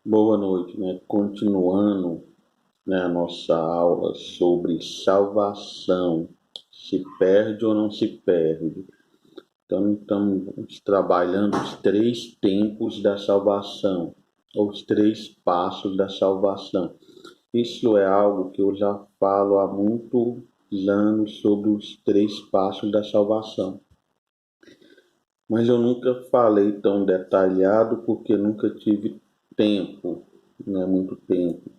Boa noite, né? Continuando, né, a nossa aula sobre salvação, se perde ou não se perde. Então, estamos trabalhando os três tempos da salvação, ou os três passos da salvação. Isso é algo que eu já falo há muitos anos sobre os três passos da salvação. Mas eu nunca falei tão detalhado porque nunca tive tempo, não é muito tempo.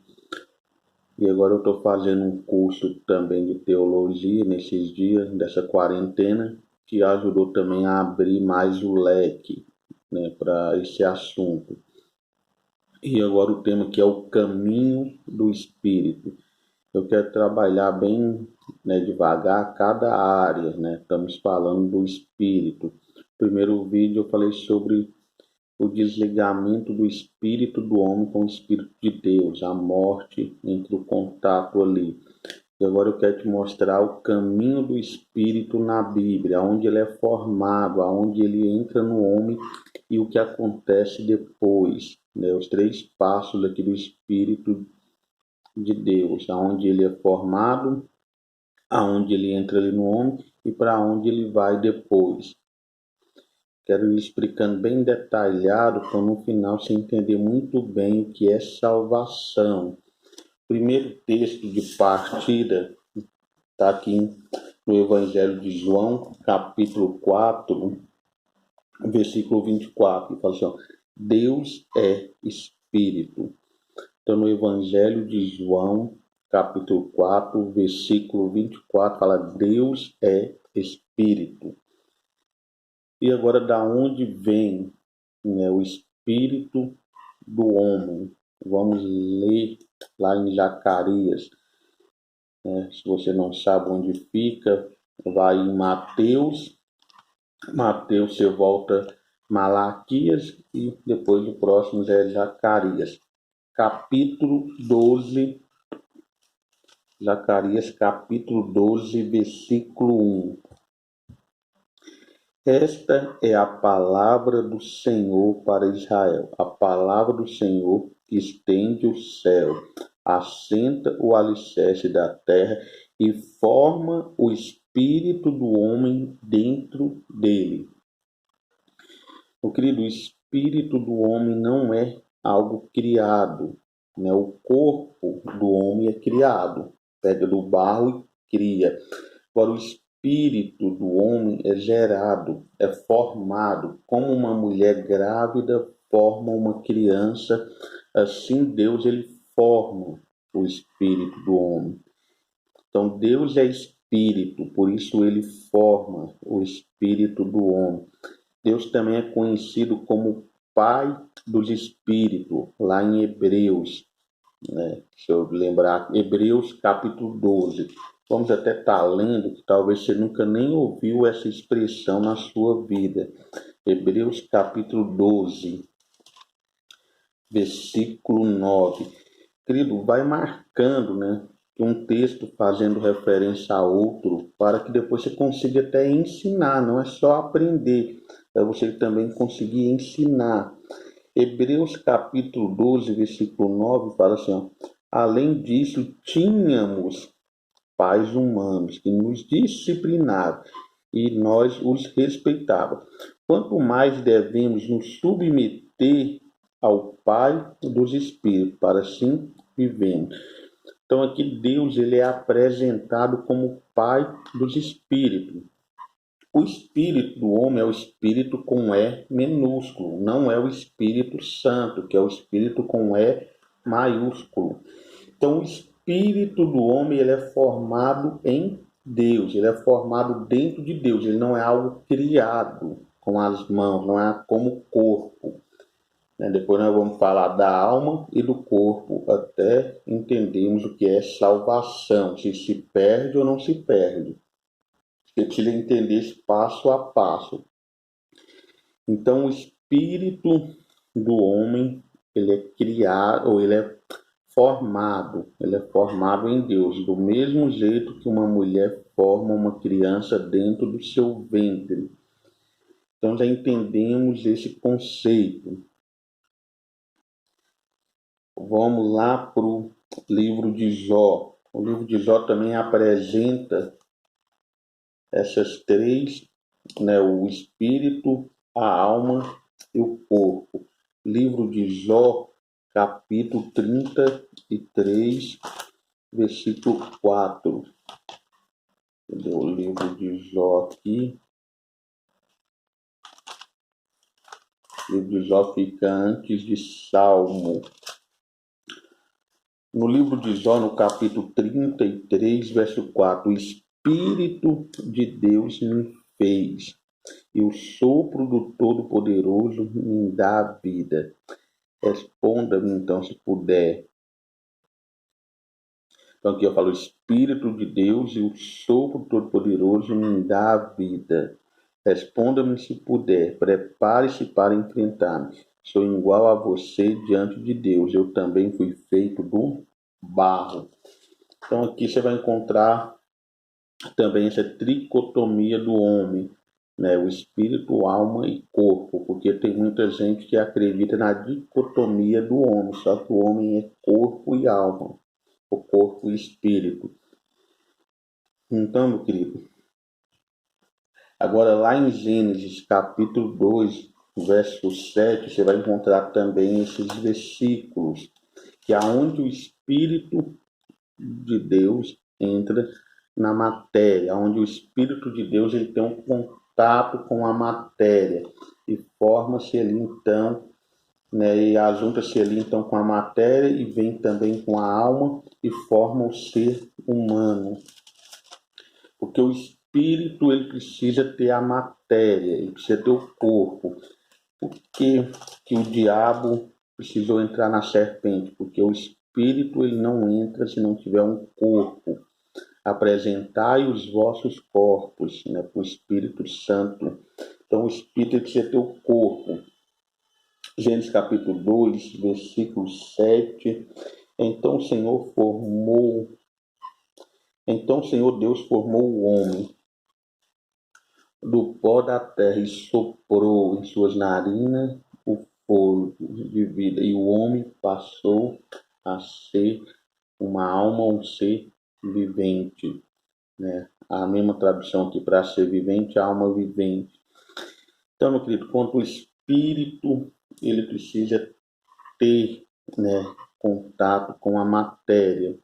E agora eu estou fazendo um curso também de teologia nesses dias, dessa quarentena, que ajudou também a abrir mais o leque, né, para esse assunto. E agora o tema que é o caminho do Espírito. Eu quero trabalhar bem, né, devagar cada área, né? Estamos falando do Espírito. No primeiro vídeo eu falei sobre o desligamento do espírito do homem com o espírito de Deus, a morte entre o contato ali. E agora eu quero te mostrar o caminho do espírito na Bíblia, onde ele é formado, aonde ele entra no homem e o que acontece depois, né? Os três passos aqui do espírito de Deus, aonde ele é formado, aonde ele entra ali no homem e para onde ele vai depois. Quero ir explicando bem detalhado para no final você entender muito bem o que é salvação. Primeiro texto de partida está aqui no Evangelho de João, capítulo 4, versículo 24. Fala assim, ó, Deus é Espírito. Então, no Evangelho de João, capítulo 4, versículo 24, fala Deus é Espírito. E agora, da onde vem, né, o espírito do homem? Vamos ler lá em Zacarias. Né? Se você não sabe onde fica, vai em Mateus. Mateus você volta Malaquias e depois o próximo já é Zacarias. Capítulo 12, Zacarias capítulo 12, versículo 1. Esta é a palavra do Senhor para Israel, a palavra do Senhor que estende o céu, assenta o alicerce da terra e forma o espírito do homem dentro dele. Meu querido, o espírito do homem não é algo criado, né? O corpo do homem é criado, pega do barro e cria. Agora, o espírito do homem é gerado, é formado, como uma mulher grávida forma uma criança, assim Deus ele forma o espírito do homem. Então, Deus é espírito, por isso ele forma o espírito do homem. Deus também é conhecido como Pai dos Espíritos, lá em Hebreus, né? Deixa eu lembrar, Hebreus capítulo 12. Vamos até estar lendo, que talvez você nunca nem ouviu essa expressão na sua vida. Hebreus capítulo 12, versículo 9. Querido, vai marcando, né? Um texto fazendo referência a outro, para que depois você consiga até ensinar, não é só aprender, é você também conseguir ensinar. Hebreus capítulo 12, versículo 9 fala assim, ó, além disso, tínhamos pais humanos que nos disciplinavam e nós os respeitávamos. Quanto mais devemos nos submeter ao Pai dos Espíritos, para assim vivemos. Então aqui Deus ele é apresentado como Pai dos Espíritos. O espírito do homem é o espírito com E minúsculo, não é o Espírito Santo, que é o espírito com E maiúsculo. Então, o espírito do homem ele é formado em Deus, ele é formado dentro de Deus, ele não é algo criado com as mãos, não é como corpo. Né? Depois nós vamos falar da alma e do corpo, até entendermos o que é salvação, se perde ou não se perde. Você precisa entender esse passo a passo. Então, o espírito do homem, ele é criado, ou ele é formado em Deus, do mesmo jeito que uma mulher forma uma criança dentro do seu ventre. Então, já entendemos esse conceito. vamos lá para o livro de Jó. O livro de Jó também apresenta essas três, né, o espírito, a alma e o corpo. Livro de Jó, capítulo 33, versículo 4. Cadê o livro de Jó aqui? O livro de Jó fica antes de Salmo. No livro de Jó, no capítulo 33, verso 4, o Espírito de Deus me fez, e o sopro do Todo-Poderoso me dá a vida. Responda-me então, se puder. Então aqui eu falo, o Espírito de Deus e o sopro do Todo-Poderoso me dá a vida. Responda-me se puder, prepare-se para enfrentar-me. Sou igual a você diante de Deus, eu também fui feito do barro. Então aqui você vai encontrar também essa tricotomia do homem, né? O espírito, alma e corpo, porque tem muita gente que acredita na dicotomia do homem, só que o homem é corpo e alma, o corpo e espírito. Então, meu querido, agora lá em Gênesis capítulo 2, verso 7, você vai encontrar também esses versículos, que é onde o Espírito de Deus entra na matéria, onde o Espírito de Deus ele tem um contato com a matéria e forma-se ali então, né, e ajunta-se ali então com a matéria e vem também com a alma e forma o ser humano. Porque o Espírito ele precisa ter a matéria, ele precisa ter o corpo. Por que o diabo precisou entrar na serpente? Porque o Espírito ele não entra se não tiver um corpo. Apresentai os vossos corpos, né, para o Espírito Santo. Então o Espírito precisa ter o corpo. Gênesis capítulo 2, versículo 7. Então o Senhor Deus formou o homem do pó da terra e soprou em suas narinas o fôlego de vida, e o homem passou a ser uma alma, um ser vivente, né? A mesma tradução aqui para ser vivente, alma vivente. Então, meu querido, quanto o espírito ele precisa ter, né, contato com a matéria.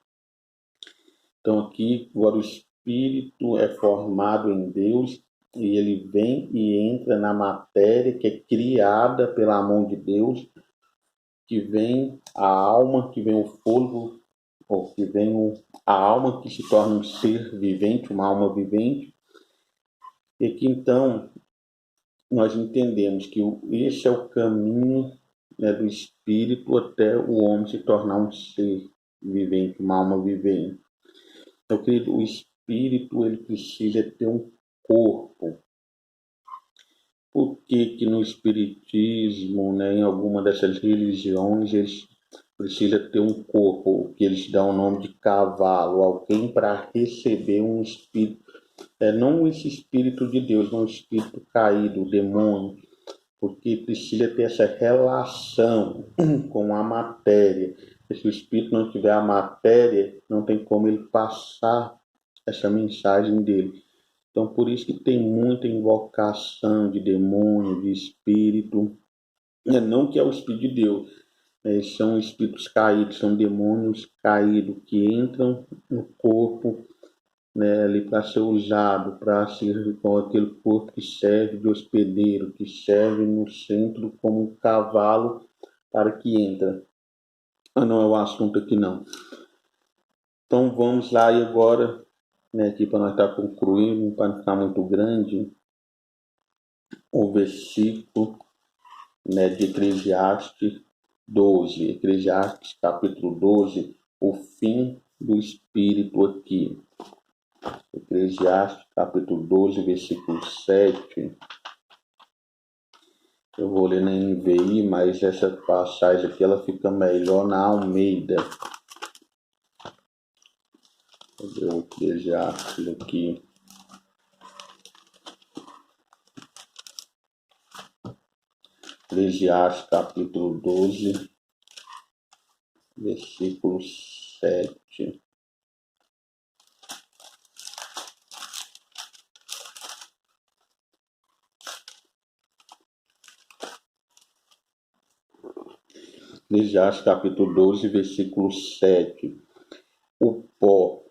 Então aqui agora o espírito é formado em Deus e ele vem e entra na matéria que é criada pela mão de Deus, que vem a alma, que vem o fôlego, ou que vem a alma que se torna um ser vivente, uma alma vivente, e que então nós entendemos que esse é o caminho, né, do espírito até o homem se tornar um ser vivente, uma alma vivente. Meu querido, o espírito ele precisa ter um corpo. Por que no espiritismo, né, em alguma dessas religiões, eles precisam ter um corpo, que eles dão o nome de cavalo, alguém para receber um espírito, não esse espírito de Deus, mas um espírito caído, o demônio, porque precisa ter essa relação com a matéria. Se o espírito não tiver a matéria, não tem como ele passar essa mensagem dele. Então, por isso que tem muita invocação de demônio, de espírito, não que é o Espírito de Deus, são espíritos caídos, são demônios caídos que entram no corpo, né, ali para ser usado, para ser com aquele corpo que serve de hospedeiro, que serve no centro como um cavalo para que entra. Não é o assunto aqui não. Então vamos lá e agora, né, aqui para nós estar concluindo, para não ficar muito grande, o versículo, né, de Eclesiastes 12. Eclesiastes capítulo 12, o fim do Espírito aqui. Eclesiastes capítulo 12, versículo 7. Eu vou ler na NVI, mas essa passagem aqui ela fica melhor na Almeida. Vou ver o Eclesiastes aqui. Eclesiastes capítulo 12, versículo 7. Eclesiastes capítulo 12, versículo 7. O pó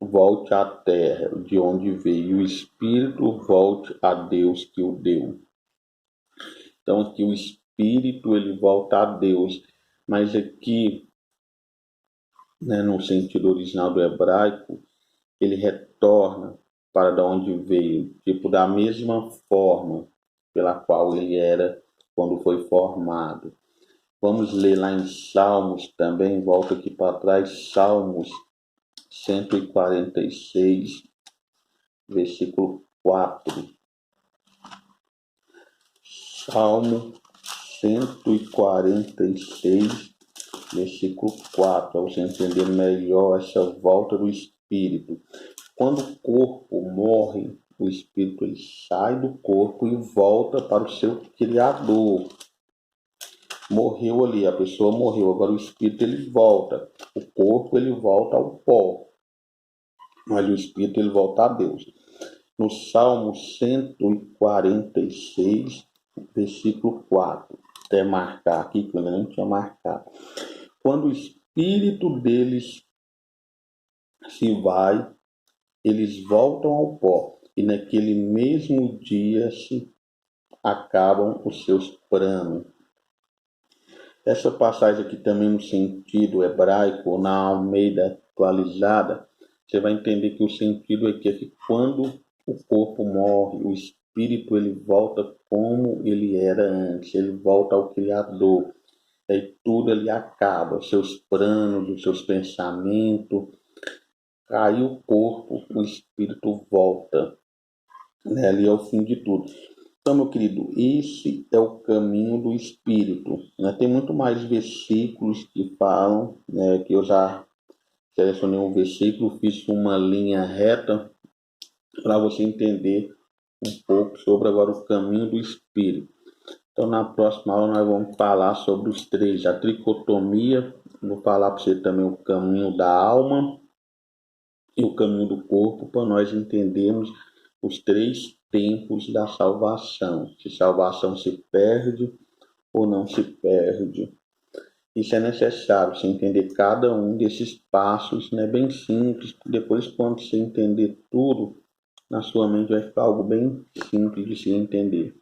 volte à terra, de onde veio, o espírito volte a Deus que o deu. Então aqui o espírito ele volta a Deus, mas aqui, né, no sentido original do hebraico, ele retorna para de onde veio, tipo da mesma forma pela qual ele era quando foi formado. Vamos ler lá em Salmos também, volta aqui para trás, Salmos 146, versículo 4. Salmo 146, versículo 4, para você entender melhor essa volta do espírito. Quando o corpo morre, o espírito ele sai do corpo e volta para o seu Criador. Morreu ali, a pessoa morreu, agora o espírito ele volta, o corpo ele volta ao pó, mas o espírito ele volta a Deus. No Salmo 146, versículo 4, até marcar aqui, que eu ainda não tinha marcado. Quando o espírito deles se vai, eles voltam ao pó, e naquele mesmo dia se acabam os seus planos. Essa passagem aqui também no sentido hebraico, na Almeida atualizada, você vai entender que o sentido aqui é que quando o corpo morre, o espírito ele volta como ele era antes, ele volta ao Criador. Aí tudo ali acaba, os seus planos, os seus pensamentos. Aí o corpo, o espírito volta. Né? Ali é o fim de tudo. Então, meu querido, esse é o caminho do Espírito. Né? Tem muito mais versículos que falam, né, que eu já selecionei um versículo, fiz uma linha reta para você entender um pouco sobre agora o caminho do Espírito. Então, na próxima aula nós vamos falar sobre os três, a tricotomia, vou falar para você também o caminho da alma e o caminho do corpo, para nós entendermos os três tempos da salvação, se salvação se perde ou não se perde. Isso é necessário, você entender cada um desses passos, né, bem simples. Depois, quando você entender tudo, na sua mente vai ficar algo bem simples de se entender.